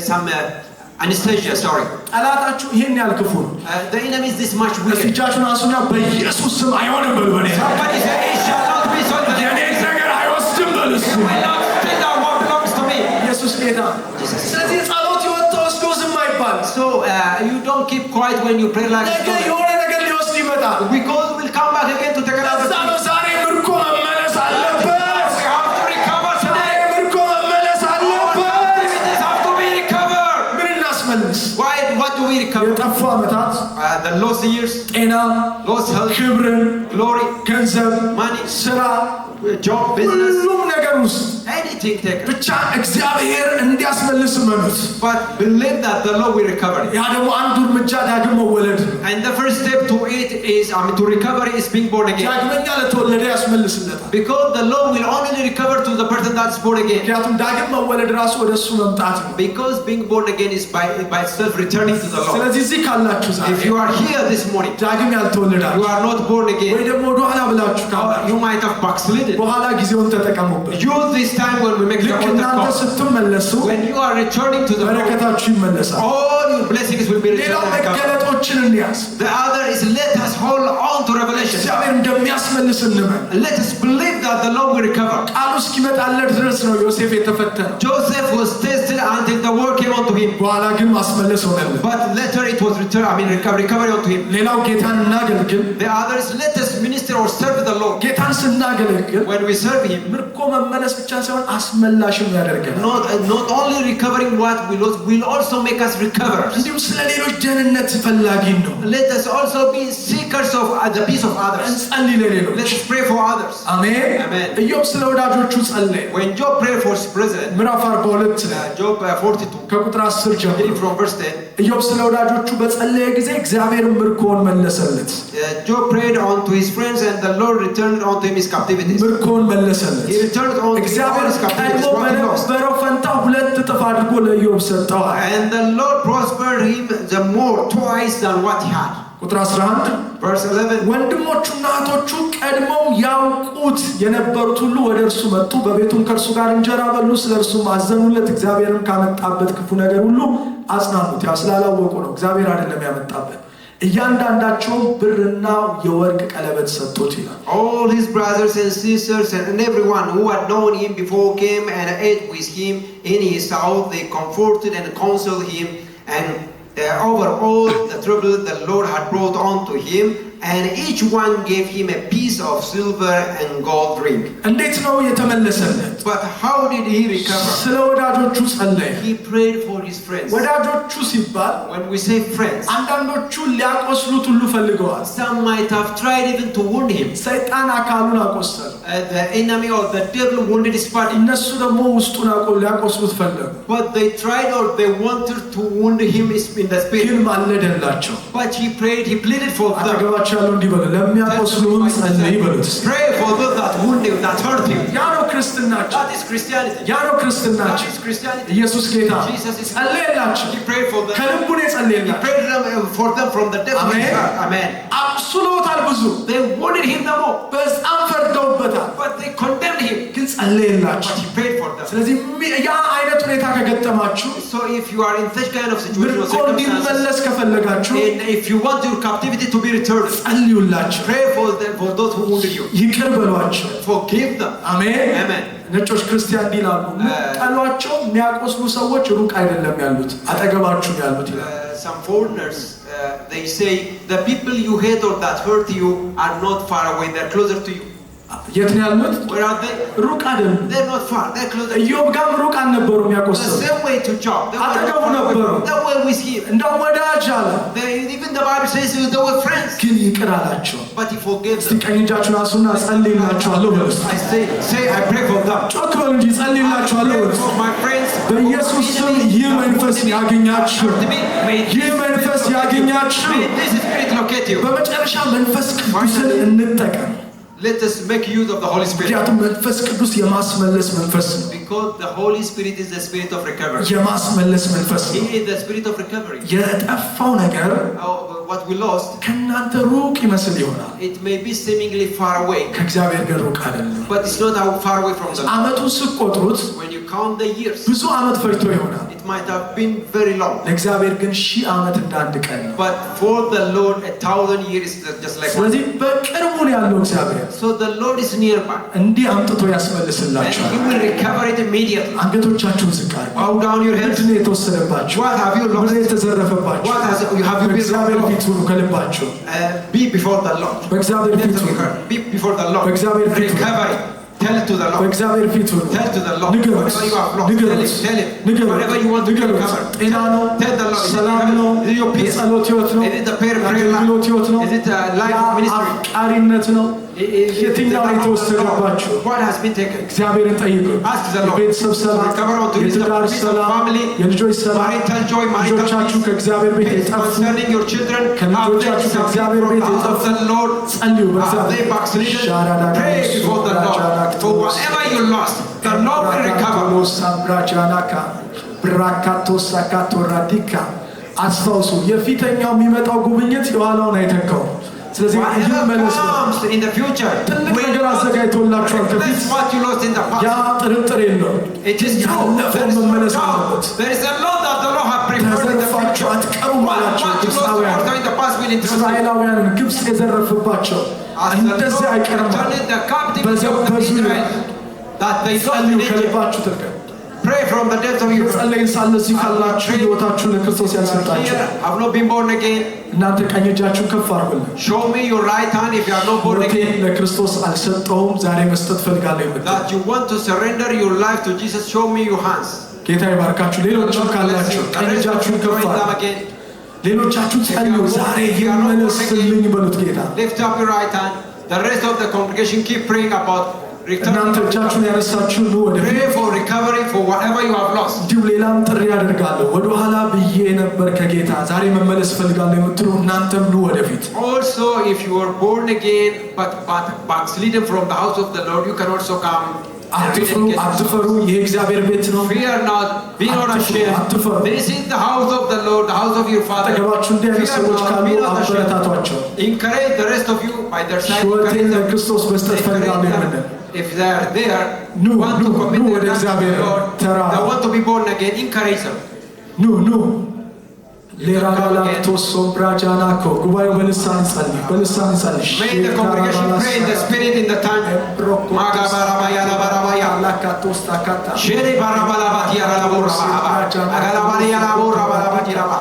some anesthesia. Sorry, ጠላታችሁ ይሄን ያህል ክፉ ነው። the enemy is this much እስቲ wicked. እጃችሁን አንሱና በኢየሱስ ስም አይሆንም በሉ። በኔ Somebody say, it shall not be so. The የኔ enemy ነገር አይወስድም በሉ። እስቲ will not take down what belongs to me. ኢየሱስ ጌታ። ስለዚህ ጸሎት ህይወት ተወስዶ ዝም አይባል። So you don't keep quiet when you pray like ነገ this. የሆነ ነገር ሊወስድ ይመጣል። Because we'll come back again to take another እዛ thing. ነው ዛሬ ምርኮ መመለስ አለበት። We have to recover ዛሬ today. ምርኮ መመለስ አለበት። Activities have to be recovered. ምን እናስመልስ? What do we recover? የጠፉ ዓመታት፣ The lost years, ጤና፣ lost health, ክብርን፣ glory, ገንዘብ፣ money, ስራ፣ job, business, ሁሉም ነገር ውስጥ anything taken. ብቻ እግዚአብሔር እንዲያስመልስ መኑት። But believe that the Lord will recover it. ያ ደግሞ አንዱ እርምጃ ዳግም መወለድ ነው። And the first step to it is, to recover is being born again. ዳግመኛ ለተወለደ ያስመልስለታል። Because the Lord will only recover to the person that's born again. ምክንያቱም ዳግም መወለድ ራሱ ወደ እሱ መምጣት ነው። Because being born again is by itself returning to the Lord. ስለዚህ እዚህ ካላችሁ ዛሬ If you are here this morning, ዳግም ያልተወለዳችሁ you are not born ወይ again, ደግሞ ወደኋላ ብላችሁ or ካላችሁ you might have backslidden. በኋላ ጊዜውን ተጠቀሙበት። Use this time when we make the ልክ altar እናንተ call. ስትመለሱ When you are returning to the Lord, በረከታችሁ ይመለሳል። all your blessings will be ሌላው returned. መገለጦችን እንያዝ። The other is let us hold on to revelation. እግዚአብሔር እንደሚያስመልስ እንመን። Let us believe that the Lord will recover. ቃሉ እስኪመጣለት ድረስ ነው ዮሴፍ የተፈተነው። Joseph was tested until the word came unto him. በኋላ ግን ማስመለስ ሆነለት። But later it was recovery unto him. ሌላው ጌታን እናገልግል። The other is let us minister or serve the Lord. ጌታን ስናገለግል When we serve him, ምርኮ መመለስ ብቻ ሳይሆን አስመላሽም ያደርገናል። not only recovering what we lost, will also make us recoverers. እንዲሁም ስለ ሌሎች ደህንነት ፈላጊ ነው። Let us also be seekers of the peace of others. እንጸልይ ለሌሎች። Let us pray for others. አሜን። Amen. ኢዮብ ስለ ወዳጆቹ ጸለየ። When Job prayed for his brethren, ምዕራፍ 42 ላይ Job 42, ከቁጥር 10 ጀምሮ reading from verse 10, ኢዮብ ስለ ወዳጆቹ በጸለየ ጊዜ እግዚአብሔር ምርኮውን መለሰለት። Job prayed unto his friends and the Lord returned unto him his captivities. ምርኮውን መለሰለት። He returned unto him all እግዚአብሔር his captivities. ቀድሞ what he lost. በነበረው ፈንታ ሁለት እጥፍ አድርጎ ለኢዮብ ሰጠዋል። And the Lord prospered him the more, twice than what he had. ቁጥር 11 Verse 11, ወንድሞቹና እህቶቹ ቀድመው ያውቁት የነበሩት ሁሉ ወደ እርሱ መጡ፣ በቤቱም ከእርሱ ጋር እንጀራ በሉ፣ ስለ እርሱም አዘኑለት፣ እግዚአብሔርም ካመጣበት ክፉ ነገር ሁሉ አጽናኑት። ያው ስላላወቁ ነው፣ እግዚአብሔር አይደለም ያመጣበት። እያንዳንዳቸው ብርና የወርቅ ቀለበት ሰጡት ይላል። all his brothers and sisters and everyone who had known him before came and ate with him in his house. They comforted and consoled him, and over all the trouble the Lord had brought onto him, and each one gave him a piece of silver and gold ring. እንዴት ነው የተመለሰለት? But how did he recover? ስለ ወዳጆቹ ጸለየ። He prayed for his friends. ወዳጆቹ ሲባል When we say friends, አንዳንዶቹ ሊያቆስሉት ሁሉ ፈልገዋል። some might have tried even to wound him. ሰይጣን አካሉን አቆሰለ። the enemy or the devil wounded his body. እነሱ ደግሞ ውስጡን ሊያቆስሉት ፈለጉ። But they tried or they wanted to wound him in the spirit. ግን ማለደላቸው። But he prayed, he pleaded for them. አጠገባቸው ያለው እንዲህ በሉ፣ ለሚያቆስሉን ጸልይ በሉት። Pray for those that wound you, that hurt you. ያ ነው ክርስትናችን። That is Christianity. ያ ነው ክርስትናችን። That is Christianity. ኢየሱስ ጌታ Jesus is ጸለየላቸው። He prayed for them. ከልቡ ነው He የጸለየላቸው። prayed for them from the depth of his heart. Amen. አቁስለውታል ብዙ። They wounded him the more. በጣም ፈርደውበታል። But they condemned him. ግን ጸለየላቸው። But he prayed for them. ስለዚህ ያ አይነት ሁኔታ ከገጠማችሁ So if you are in such kind of situation or ምርኮ circumstances, እንዲመለስ ከፈለጋችሁ and if you want your captivity to be returned, ጸልዩላቸው። pray for them, for those who wounded you. ይቅር በሏቸው። Forgive them. አሜን። Amen. ነጮች ክርስቲያን እንዲህ ይላሉ፣ ቀሏቸው የሚያቆስሉ ሰዎች ሩቅ አይደለም ያሉት፣ አጠገባችሁ ያሉት ይላል። Some foreigners, they say the people you hate or that hurt you are not far away, they're closer to you. የት ነው ያሉት? Where are they? ሩቅ አይደለም። They're not far, they're closer. ኢዮብ ጋርም ሩቅ አልነበሩም The የሚያቆስሉ። same way to Job. They were አጠገቡ not far ነበሩ። away. They were with him. እንደው ወዳጅ አለ። Even the Bible says they were friends. ግን ይቅር አላቸው። But he forgave እስቲ them. ቀኝ እጃችሁን አንሱና ጸልይላችኋለሁ በሉ። I say, I pray for them. ጮክ በሉ እንጂ ጸልይላችኋለሁ I በሉ። pray for my friends. በኢየሱስ ስም ይህ መንፈስ ያገኛችሁ። ይህ መንፈስ ያገኛችሁ። May this spirit locate you. በመጨረሻ መንፈስ ቅዱስን እንጠቀም። Let us make use of the Holy Spirit. ምክንያቱም መንፈስ ቅዱስ የማስመለስ መንፈስ ነው። Because the Holy Spirit is the spirit of recovery. የማስመለስ መንፈስ ነው። He is the spirit of recovery. የጠፋው ነገር What we lost, ከእናንተ ሩቅ ይመስል ይሆናል። it may be seemingly far away, ከእግዚአብሔር ጋር ሩቅ አይደለም። but it's not far away from the Lord. ዓመቱን ስትቆጥሩት When you count the years, ብዙ ዓመት ፈጅቶ ይሆናል። it might have been very long. ለእግዚአብሔር ግን 1000 ዓመት እንደ አንድ ቀን ነው። But for the Lord, 1000 years is just like one. ስለዚህ በቅርቡ ነው ያለው እግዚአብሔር። So the Lord is nearby, እንዲህ አምጥቶ and ያስመልስላችኋል። He will recover it immediately. አንገቶቻችሁን ዝቅ አድርጉ። Bow down your heads. ምንድን ነው የተወሰደባችሁ? What have you lost? ምንድን ነው የተዘረፈባችሁ? What have you been በእግዚአብሔር robbed ፊት ሁኑ ከልባችሁ። Be before the Lord. በእግዚአብሔር ፊት ሁኑ። Be before the Lord. በእግዚአብሔር ፊት ሁኑ። Recovery. Tell it to the Lord. በእግዚአብሔር ፊት ሁኑ። Tell to the Lord. ንገሩት። Whatever you have lost, ንገሩት። tell it. ንገሩት። Whatever you want to ንገሩት። recover. ጤና ነው? Tell the Lord. ሰላም ነው? Is it your peace? የጸሎት ህይወት ነው? Is it the prayer life? የአገልግሎት ህይወት ነው? Is it a life of ministry? አፍቃሪነት ነው? የትኛው ነው የተወሰደባችሁ? What has been taken? እግዚአብሔርን ጠይቁ። Ask the Lord. የቤተሰብ ሰላም፣ Recover unto his የትዳር peace of ሰላም፣ family, የልጆች ሰላም፣ marital joy, marital ልጆቻችሁ peace. ከእግዚአብሔር ቤት የጠፉ Concerning your children, have they ከልጆቻችሁ ከእግዚአብሔር ቤት from the house of የጠፉ the Lord? ጸልዩ። Have they በእግዚአብሔር backslidden? ሻራዳ Pray before the Lord. For whatever you lost, the Lord will recover. ሳምብራጃናካ ብራካቶሳካቶ ራዲካ አስታውሱ፣ የፊተኛው የሚመጣው ጉብኝት የኋላውን አይተካው። ስለዚህ Whatever ይመለስ ነው። comes in the future, ትልቅ will ነገር አዘጋጅቶላችኋል ከፊት። replace what you lost in the ያ past. ጥርጥር የለው። It is true. ያለፈው There is no መመለስ doubt. አለበት። There is a lot that the Lord has prepared in the ተዘርፋችሁ future. አትቀሩም አላቸው What you lost ግብፃውያን። also in the past will interest you. እስራኤላውያንን ግብፅ የዘረፍባቸው As the እንደዚህ Lord አይቀርም። returned the captivity of በዘበዙ the Israel, that they lost ጸልዩ፣ in Egypt. ከልባችሁ ትርቀ Pray from the depths of your heart. ጸለይን ሳለ እዚህ ካላችሁ ሕይወታችሁን ለክርስቶስ ያልሰጣችሁ Here, have not been born again. እናንተ ቀኝ እጃችሁን ከፍ አድርጉልን። Show me your right hand if you are not born ሕይወቴን again. ለክርስቶስ አልሰጠውም ዛሬ መስጠት ፈልጋለሁ የምትሉ That you want to surrender your life to Jesus. Show me your hands. ጌታ ይባርካችሁ። ሌሎችም ካላችሁ ቀኝ እጃችሁን ከፍ Join them አድርጉ። again. ሌሎቻችሁ ጸልዩ። ዛሬ ይመለስልኝ በሉት ጌታ። Lift up your right hand. The rest of the congregation keep praying about እናንተ returning. እጃችሁን ያነሳችሁ ኑ ወደ Pray for recovery for whatever you have lost. እንዲሁ ሌላም ጥሪ ያደርጋለሁ። ወደኋላ ብዬ ነበር ከጌታ ዛሬ መመለስ ፈልጋለሁ የምትሉ እናንተም ኑ ወደፊት። Also, if you were born again but backslidden from the house of the Lord, you can also come. አትፍሩ፣ አትፈሩ። ይሄ እግዚአብሔር ቤት ነው። Fear not, be not አትፈሩ። ashamed. This is the house of the Lord, the house of your Father. አጠገባችሁ እንዲህ አይነት Fear ሰዎች not, ካሉ be not ashamed. አበረታቷቸው። Encourage the rest of you by their side. ሕይወቴን Encourage them. ለክርስቶስ መስጠት ፈልጋለሁ Encourage የምንል them. If they are there, No, want no, to commit no, their life to እግዚአብሔር the Lord, ተራ they want to be born again, encourage them. ኑ ሌራላላክቶስ ሶምብራጃናኮ ጉባኤው በልሳን ጸልይ፣ በልሳን ጸልይ። May the congregation pray in the spirit in the tongue. ላካቶስ ታካታ Shere barabalabati yaralaborabahaba. Agalabari yalaborabalabat yaraba.